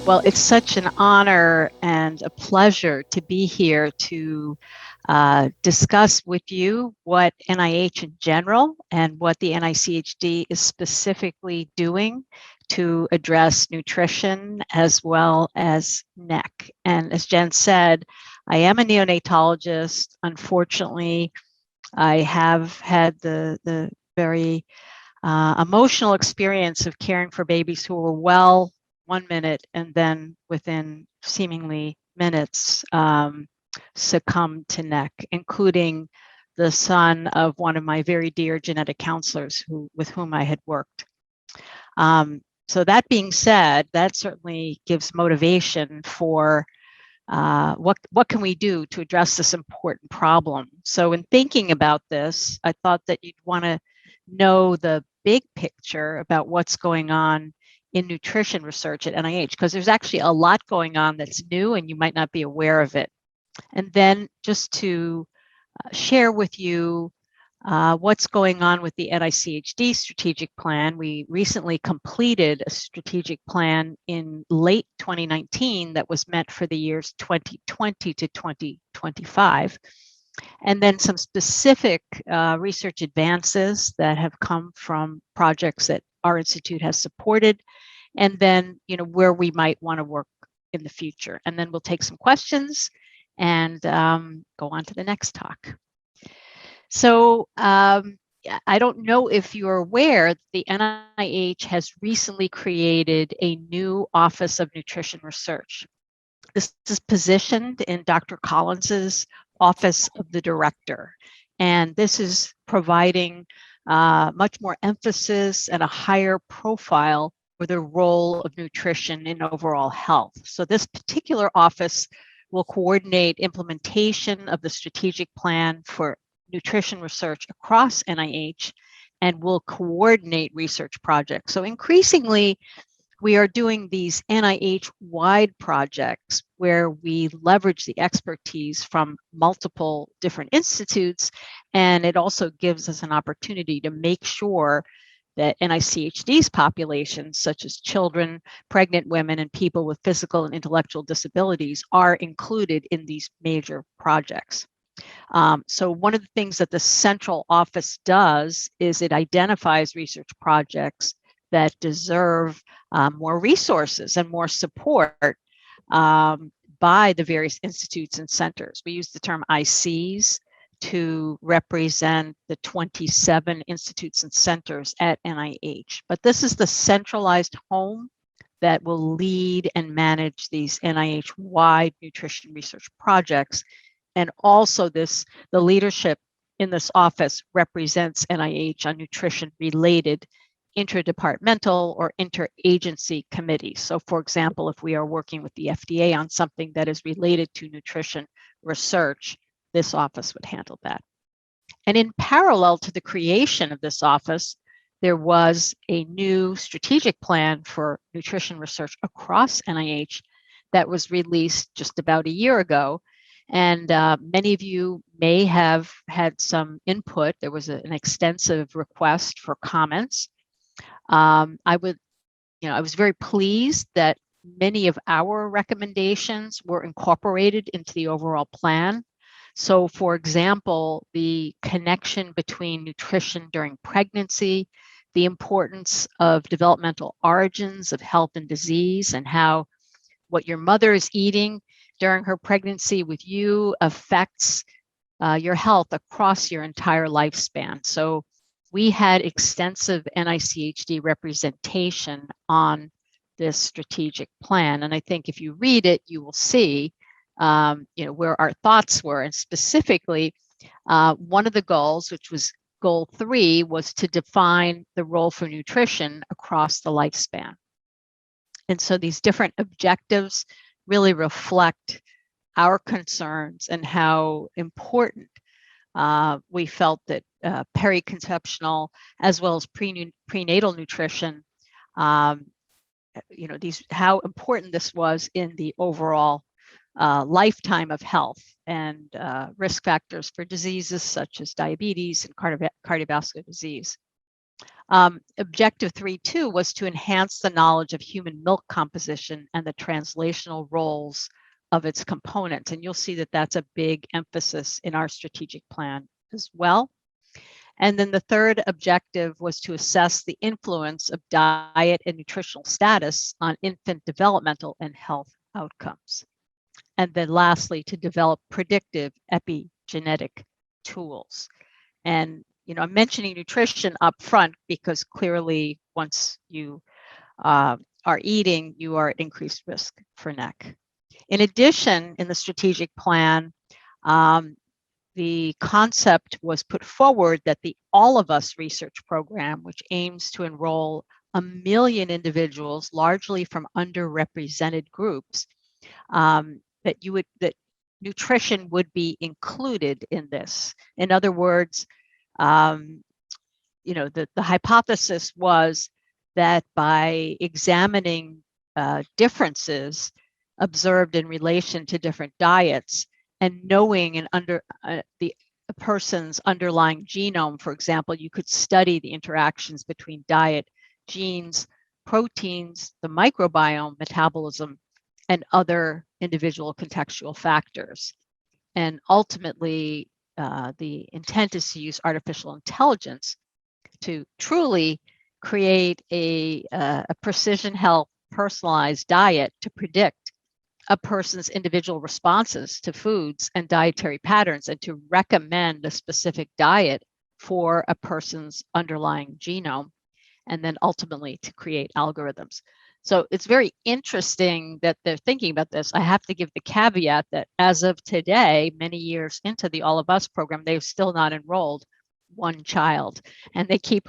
Well, it's such an honor and a pleasure to be here to discuss with you what NIH in general and what the NICHD is specifically doing to address nutrition as well as NEC. And as Jen said, I am a neonatologist. Unfortunately, I have had the very emotional experience of caring for babies who were well 1 minute and then within seemingly minutes succumbed to NEC, including the son of one of my very dear genetic counselors with whom I had worked. So that being said, that certainly gives motivation for what can we do to address this important problem. So in thinking about this, I thought that you'd want to know the big picture about what's going on in nutrition research at NIH, because there's actually a lot going on that's new and you might not be aware of it. And then just to share with you what's going on with the NICHD strategic plan. We recently completed a strategic plan in late 2019 that was meant for the years 2020 to 2025. And then some specific research advances that have come from projects that our institute has supported, and then where we might want to work in the future. And then we'll take some questions and go on to the next talk. So I don't know if you're aware that the NIH has recently created a new Office of Nutrition Research. This is positioned in Dr. Collins's Office of the Director, and this is providing much more emphasis and a higher profile for the role of nutrition in overall health. So this particular office will coordinate implementation of the strategic plan for nutrition research across NIH and will coordinate research projects. So increasingly, we are doing these NIH-wide projects where we leverage the expertise from multiple different institutes, and it also gives us an opportunity to make sure that NICHD's populations, such as children, pregnant women, and people with physical and intellectual disabilities, are included in these major projects. So one of the things that the central office does is it identifies research projects that deserve more resources and more support by the various institutes and centers. We use the term ICs to represent the 27 institutes and centers at NIH. But this is the centralized home that will lead and manage these NIH-wide nutrition research projects. And also the leadership in this office represents NIH on nutrition-related interdepartmental or interagency committees. So for example, if we are working with the FDA on something that is related to nutrition research, this office would handle that. And in parallel to the creation of this office, there was a new strategic plan for nutrition research across NIH that was released just about a year ago. And many of you may have had some input. There was an extensive request for comments. I was very pleased that many of our recommendations were incorporated into the overall plan. So for example, the connection between nutrition during pregnancy, the importance of developmental origins of health and disease, and how what your mother is eating during her pregnancy with you affects your health across your entire lifespan. So we had extensive NICHD representation on this strategic plan. And I think if you read it, you will see where our thoughts were. And specifically, one of the goals, which was goal 3, was to define the role for nutrition across the lifespan. And so these different objectives really reflect our concerns and how important we felt that periconceptional as well as prenatal nutrition, how important this was in the overall lifetime of health and risk factors for diseases such as diabetes and cardiovascular disease. Objective 3.2 was to enhance the knowledge of human milk composition and the translational roles of its components. And you'll see that that's a big emphasis in our strategic plan as well. And then the third objective was to assess the influence of diet and nutritional status on infant developmental and health outcomes. And then lastly, to develop predictive epigenetic tools. And I'm mentioning nutrition up front because clearly once you are eating, you are at increased risk for NEC. In addition, in the strategic plan, the concept was put forward that the All of Us research program, which aims to enroll 1 million individuals, largely from underrepresented groups, that nutrition would be included in this. In other words, the hypothesis was that by examining differences observed in relation to different diets and knowing the person's underlying genome, for example, you could study the interactions between diet, genes, proteins, the microbiome, metabolism, and other individual contextual factors. And ultimately, the intent is to use artificial intelligence to truly create a precision health personalized diet to predict a person's individual responses to foods and dietary patterns and to recommend a specific diet for a person's underlying genome, and then ultimately to create algorithms. So it's very interesting that they're thinking about this. I have to give the caveat that as of today, many years into the All of Us program, they've still not enrolled one child, and they keep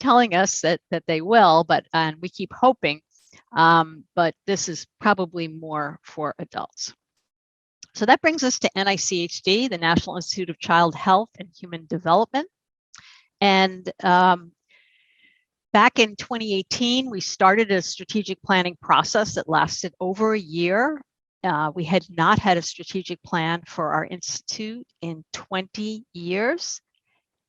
telling us that they will, and we keep hoping. But this is probably more for adults. So that brings us to NICHD, the National Institute of Child Health and Human Development. And back in 2018, we started a strategic planning process that lasted over a year. We had not had a strategic plan for our institute in 20 years.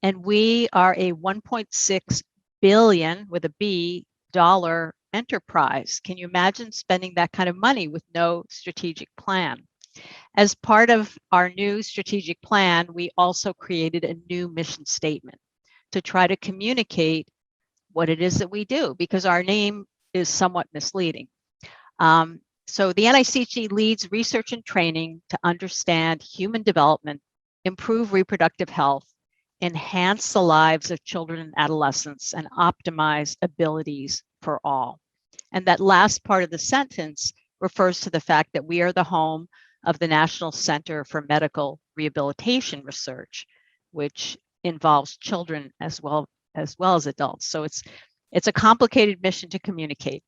And we are a $1.6 billion with a B dollar enterprise. Can you imagine spending that kind of money with no strategic plan? As part of our new strategic plan, we also created a new mission statement to try to communicate what it is that we do, because our name is somewhat misleading. So the NICHD leads research and training to understand human development, improve reproductive health, enhance the lives of children and adolescents, and optimize abilities for all. And that last part of the sentence refers to the fact that we are the home of the National Center for Medical Rehabilitation Research, which involves children as well as adults. So it's a complicated mission to communicate.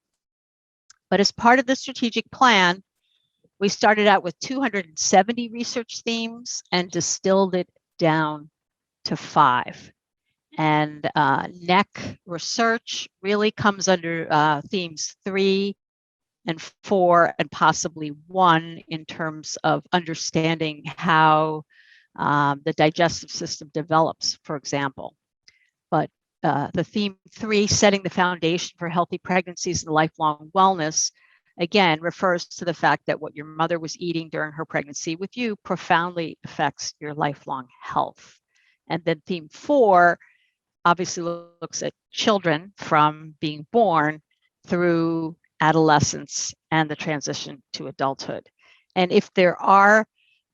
But as part of the strategic plan, we started out with 270 research themes and distilled it down to 5. And NEC research really comes under themes 3 and 4 and possibly 1 in terms of understanding how the digestive system develops, for example. But the theme 3, setting the foundation for healthy pregnancies and lifelong wellness, again, refers to the fact that what your mother was eating during her pregnancy with you profoundly affects your lifelong health. And then theme 4 obviously looks at children from being born through adolescence and the transition to adulthood. And if there are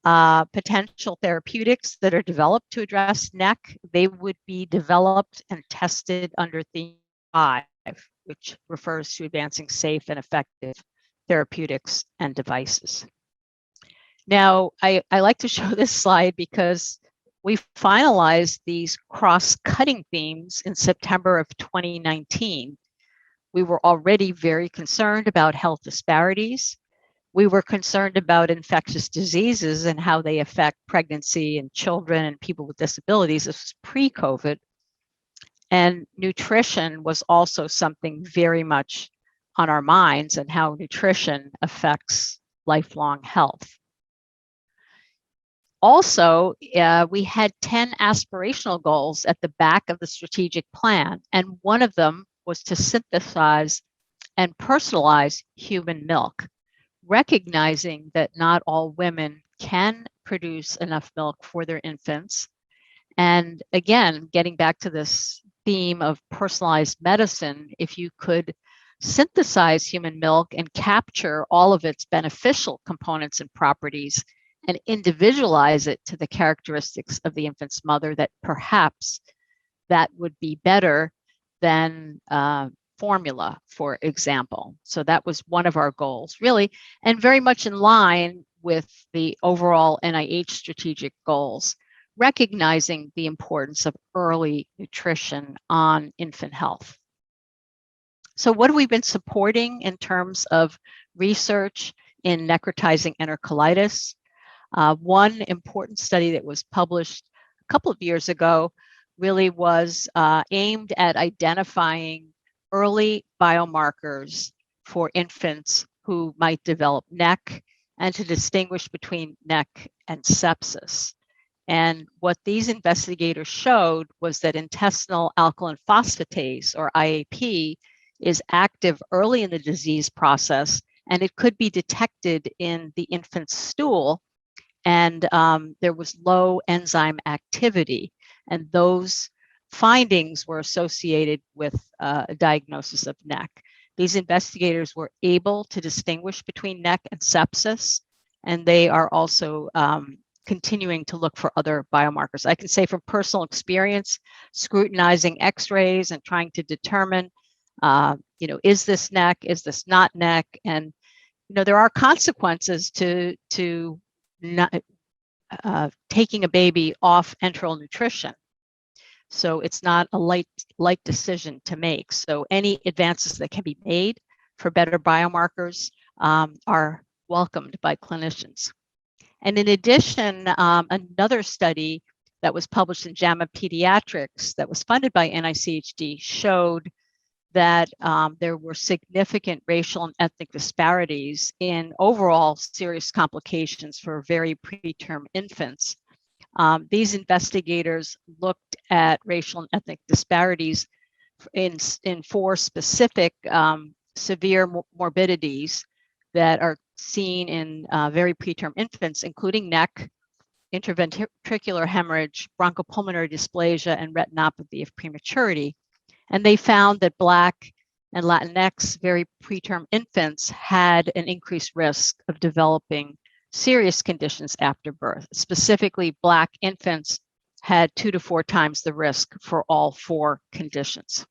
potential therapeutics that are developed to address NEC, they would be developed and tested under theme 5, which refers to advancing safe and effective therapeutics and devices. Now, I like to show this slide because we finalized these cross-cutting themes in September of 2019. We were already very concerned about health disparities. We were concerned about infectious diseases and how they affect pregnancy and children and people with disabilities. This was pre-COVID. And nutrition was also something very much on our minds, and how nutrition affects lifelong health. Also, we had 10 aspirational goals at the back of the strategic plan, and one of them was to synthesize and personalize human milk, recognizing that not all women can produce enough milk for their infants. And again, getting back to this theme of personalized medicine, if you could synthesize human milk and capture all of its beneficial components and properties and individualize it to the characteristics of the infant's mother, that perhaps that would be better than formula, for example. So that was one of our goals, really, and very much in line with the overall NIH strategic goals, recognizing the importance of early nutrition on infant health. So what have we been supporting in terms of research in necrotizing enterocolitis? One important study that was published a couple of years ago really was aimed at identifying early biomarkers for infants who might develop NEC and to distinguish between NEC and sepsis. And what these investigators showed was that intestinal alkaline phosphatase, or IAP, is active early in the disease process, and it could be detected in the infant's stool, and there was low enzyme activity, and those findings were associated with a diagnosis of NEC. These investigators were able to distinguish between NEC and sepsis, and they are also continuing to look for other biomarkers. I can say from personal experience, scrutinizing X-rays and trying to determine, is this NEC, is this not NEC? And, there are consequences to not, taking a baby off enteral nutrition. So it's not a light decision to make. So any advances that can be made for better biomarkers are welcomed by clinicians. And in addition, another study that was published in JAMA Pediatrics that was funded by NICHD showed that there were significant racial and ethnic disparities in overall serious complications for very preterm infants. These investigators looked at racial and ethnic disparities in 4 specific severe morbidities that are seen in very preterm infants, including NEC, intraventricular hemorrhage, bronchopulmonary dysplasia, and retinopathy of prematurity. And they found that Black and Latinx very preterm infants had an increased risk of developing serious conditions after birth. Specifically, Black infants had 2 to 4 times the risk for all 4 conditions.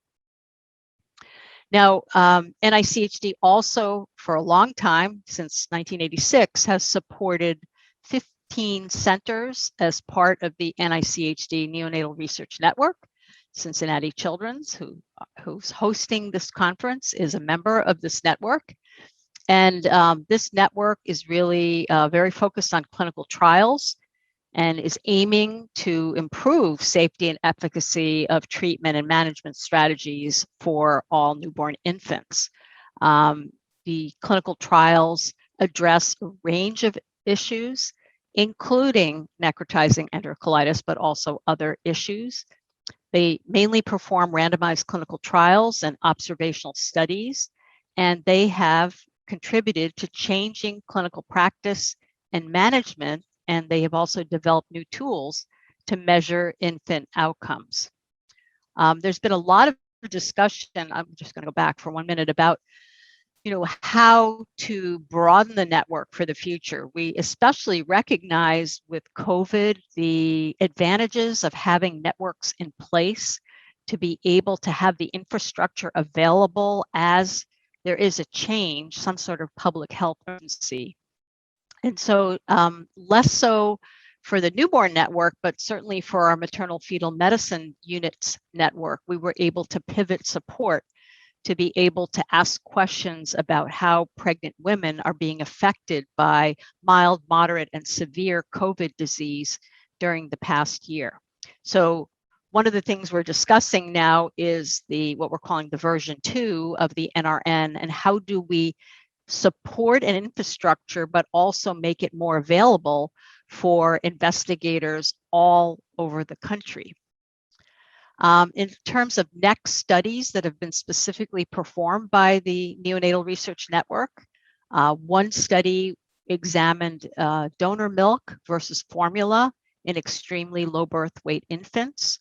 Now, NICHD also, for a long time, since 1986, has supported 15 centers as part of the NICHD Neonatal Research Network. Cincinnati Children's, who's hosting this conference, is a member of this network. And this network is really very focused on clinical trials and is aiming to improve safety and efficacy of treatment and management strategies for all newborn infants. The clinical trials address a range of issues, including necrotizing enterocolitis, but also other issues. They mainly perform randomized clinical trials and observational studies, and they have contributed to changing clinical practice and management, and they have also developed new tools to measure infant outcomes. There's been a lot of discussion, I'm just going to go back for 1 minute, about how to broaden the network for the future. We especially recognize with COVID the advantages of having networks in place to be able to have the infrastructure available as there is a change, some sort of public health emergency. And so less so for the newborn network, but certainly for our maternal fetal medicine units network, we were able to pivot support to be able to ask questions about how pregnant women are being affected by mild, moderate, and severe COVID disease during the past year. So one of the things we're discussing now is what we're calling the version 2 of the NRN, and how do we support an infrastructure, but also make it more available for investigators all over the country. In terms of NEC studies that have been specifically performed by the Neonatal Research Network, one study examined donor milk versus formula in extremely low birth weight infants.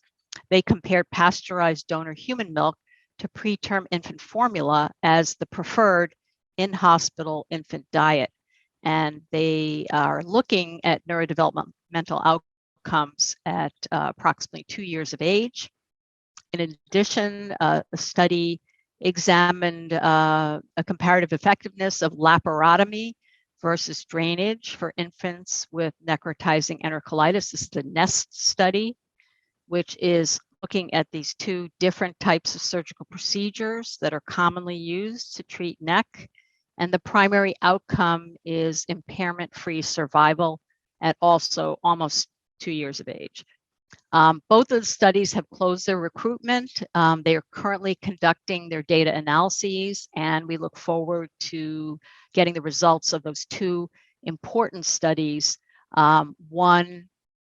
They compared pasteurized donor human milk to preterm infant formula as the preferred in-hospital infant diet. And they are looking at neurodevelopmental outcomes at approximately 2 years of age. In addition, a study examined a comparative effectiveness of laparotomy versus drainage for infants with necrotizing enterocolitis. This is the NEST study, which is looking at these two different types of surgical procedures that are commonly used to treat NEC. And the primary outcome is impairment-free survival at also almost 2 years of age. Both of the studies have closed their recruitment. They are currently conducting their data analyses, and we look forward to getting the results of those two important studies, one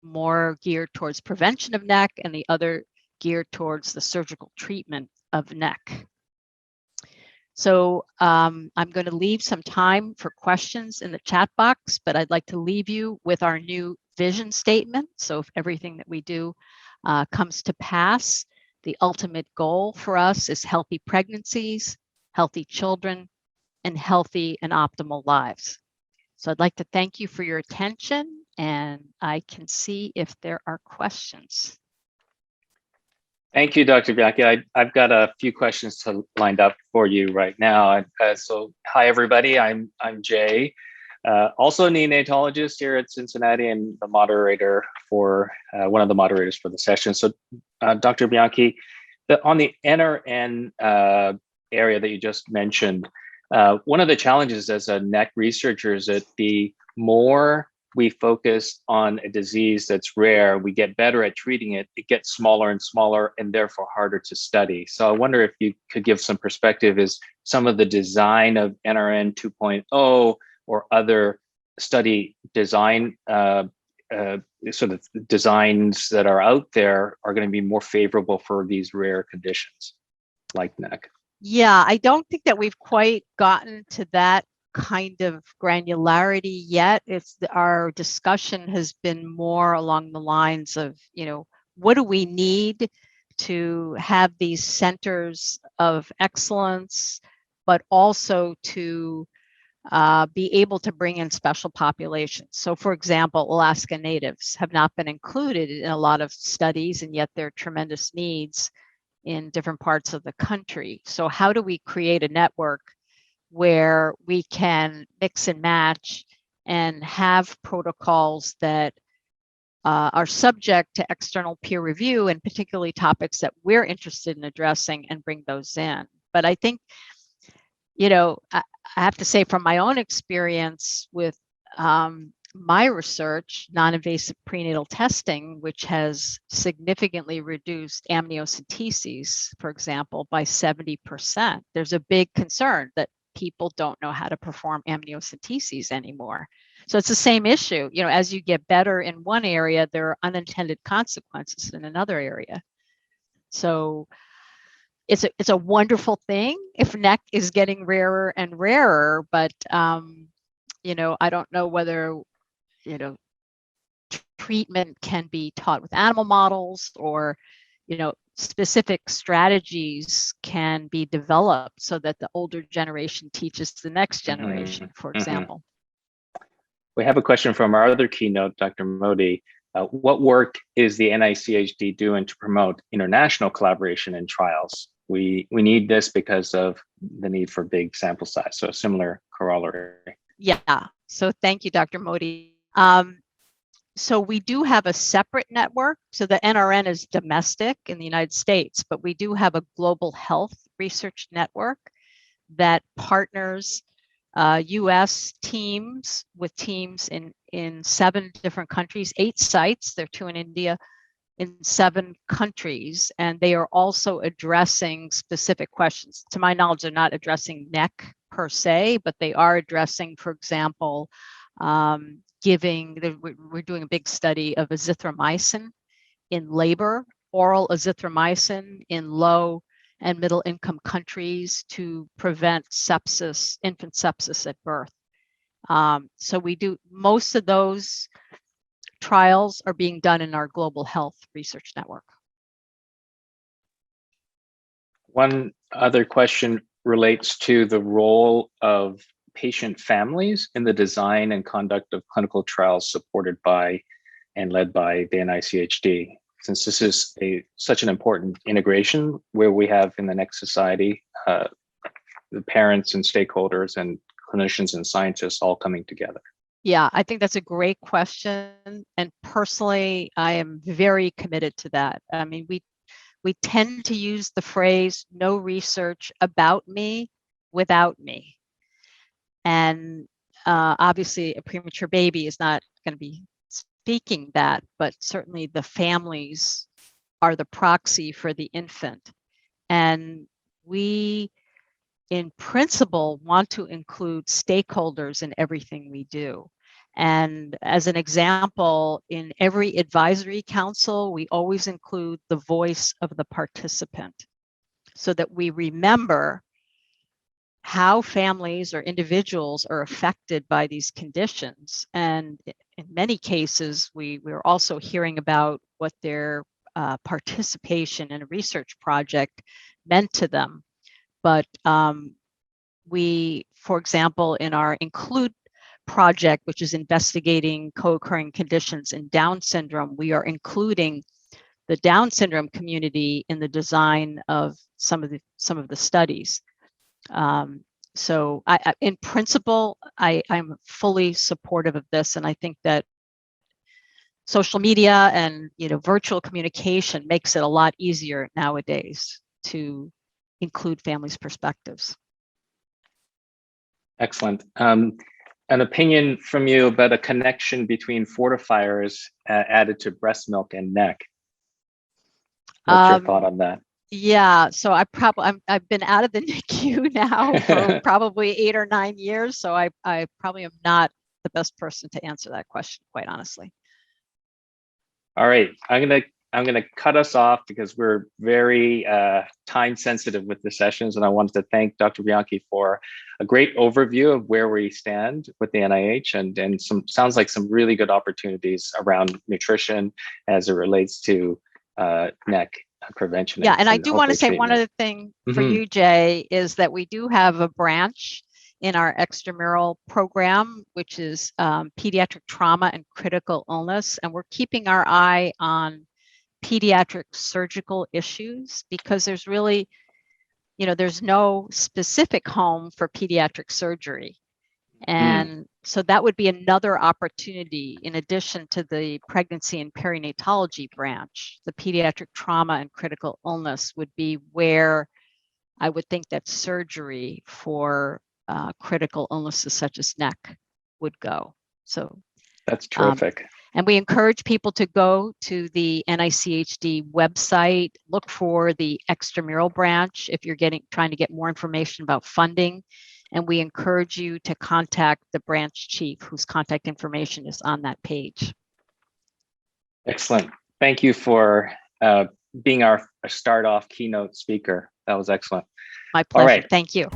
more geared towards prevention of NEC and the other geared towards the surgical treatment of NEC. So I'm going to leave some time for questions in the chat box, but I'd like to leave you with our new vision statement. So if everything that we do comes to pass, the ultimate goal for us is healthy pregnancies, healthy children, and healthy and optimal lives. So I'd like to thank you for your attention, and I can see if there are questions. Thank you, Dr. Bianchi. I've got a few questions lined up for you right now. So hi, everybody. I'm Jay, also a neonatologist here at Cincinnati and the moderator for, one of the moderators for the session. So Dr. Bianchi, on the NRN area that you just mentioned, one of the challenges as a NEC researcher is that the more we focus on a disease that's rare, we get better at treating it, it gets smaller and smaller and therefore harder to study. So I wonder if you could give some perspective, is some of the design of NRN 2.0 or other study design, sort of designs that are out there are going to be more favorable for these rare conditions like NEC? Yeah, I don't think that we've quite gotten to that kind of granularity yet. Our discussion has been more along the lines of, what do we need to have these centers of excellence, but also to be able to bring in special populations. So for example, Alaska Natives have not been included in a lot of studies, and yet there are tremendous needs in different parts of the country. So how do we create a network where we can mix and match and have protocols that are subject to external peer review, and particularly topics that we're interested in addressing, and bring those in? But I think, I have to say from my own experience with my research, non-invasive prenatal testing, which has significantly reduced amniocentesis, for example, by 70%, there's a big concern that people don't know how to perform amniocentesis anymore. So it's the same issue. As you get better in one area, there are unintended consequences in another area. So it's a wonderful thing if NEC is getting rarer and rarer, but I don't know whether treatment can be taught with animal models, or specific strategies can be developed so that the older generation teaches the next generation, for example. We have a question from our other keynote, Dr. Modi. What work is the NICHD doing to promote international collaboration in trials? We need this because of the need for big sample size. So a similar corollary. Yeah. So thank you, Dr. Modi. So we do have a separate network. So the NRN is domestic in the United States, but we do have a global health research network that partners US teams with teams in 7 different countries, 8 sites, there are 2 in India, in 7 countries, and they are also addressing specific questions. To my knowledge, they're not addressing NEC per se, but they are addressing, for example, we're doing a big study of azithromycin in labor, oral azithromycin in low and middle income countries to prevent sepsis, infant sepsis at birth. So we do, most of those trials are being done in our global health research network. One other question relates to the role of patient families in the design and conduct of clinical trials supported by and led by the NICHD. Since this is such an important integration where we have in the NEC society, the parents and stakeholders and clinicians and scientists all coming together. Yeah, I think that's a great question. And personally, I am very committed to that. I mean, we tend to use the phrase, no research about me without me. And obviously a premature baby is not going to be speaking that, but certainly the families are the proxy for the infant. And we, in principle, want to include stakeholders in everything we do. And as an example, in every advisory council, we always include the voice of the participant so that we remember how families or individuals are affected by these conditions. And in many cases, we're also hearing about what their participation in a research project meant to them. But we, for example, in our Include project, which is investigating co-occurring conditions in Down syndrome, we are including the Down syndrome community in the design of some of the studies. So in principle, I'm fully supportive of this, and I think that social media and virtual communication makes it a lot easier nowadays to include families' perspectives. Excellent. An opinion from you about a connection between fortifiers added to breast milk and NEC. What's your thought on that? Yeah, so I've been out of the NICU now for probably 8 or 9 years, so I probably am not the best person to answer that question, quite honestly. All right, I'm gonna cut us off because we're very time sensitive with the sessions, and I wanted to thank Dr. Bianchi for a great overview of where we stand with the NIH and sounds like some really good opportunities around nutrition as it relates to NEC prevention. Yeah, and I do want to say one other thing for you, Jay, is that we do have a branch in our extramural program, which is pediatric trauma and critical illness, and we're keeping our eye on pediatric surgical issues because there's really, there's no specific home for pediatric surgery. And so that would be another opportunity in addition to the pregnancy and perinatology branch. The pediatric trauma and critical illness would be where I would think that surgery for critical illnesses such as NEC would go. So that's terrific. And we encourage people to go to the NICHD website, look for the extramural branch if you're trying to get more information about funding. And we encourage you to contact the branch chief, whose contact information is on that page. Excellent. Thank you for being our start-off keynote speaker. That was excellent. My pleasure. All right. Thank you.